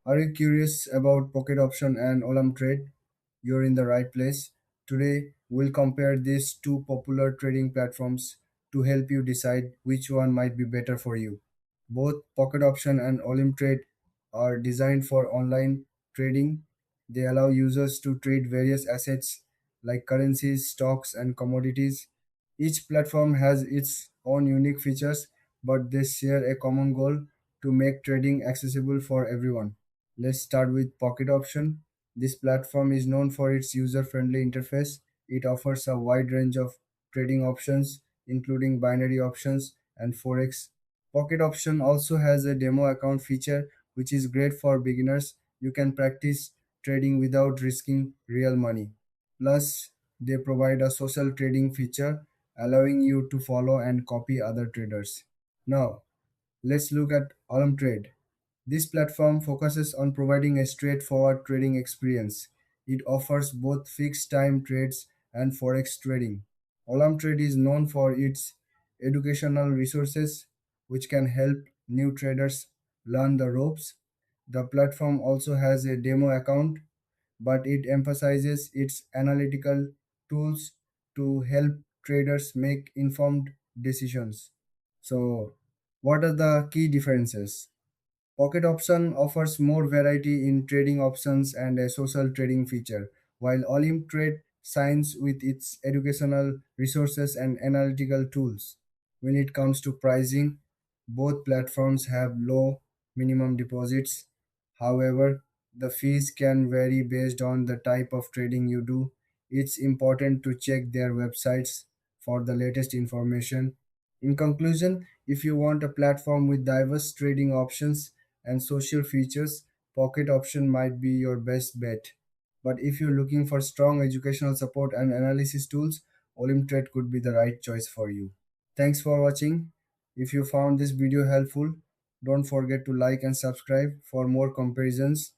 Are you curious about Pocket Option and Olymp Trade? You're in the right place. Today, we'll compare these two popular trading platforms to help you decide which one might be better for you. Both Pocket Option and Olymp Trade are designed for online trading. They allow users to trade various assets like currencies, stocks, and commodities. Each platform has its own unique features, but they share a common goal to make trading accessible for everyone. Let's start with Pocket Option. This platform is known for its user-friendly interface. It offers a wide range of trading options, including binary options and forex. Pocket Option also has a demo account feature, which is great for beginners. You can practice trading without risking real money. Plus, they provide a social trading feature, allowing you to follow and copy other traders. Now, let's look at Olymp Trade. This platform focuses on providing a straightforward trading experience. It offers both fixed time trades and forex trading. Olymp Trade is known for its educational resources, which can help new traders learn the ropes. The platform also has a demo account, but it emphasizes its analytical tools to help traders make informed decisions. So, what are the key differences? Pocket Option offers more variety in trading options and a social trading feature, while Olymp Trade shines with its educational resources and analytical tools. When it comes to pricing, both platforms have low minimum deposits. However, the fees can vary based on the type of trading you do. It's important to check their websites for the latest information. In conclusion, if you want a platform with diverse trading options and social features, Pocket Option might be your best bet. But if you're looking for strong educational support and analysis tools, Olymp Trade could be the right choice for you. Thanks for watching. If you found this video helpful, don't forget to like and subscribe for more comparisons.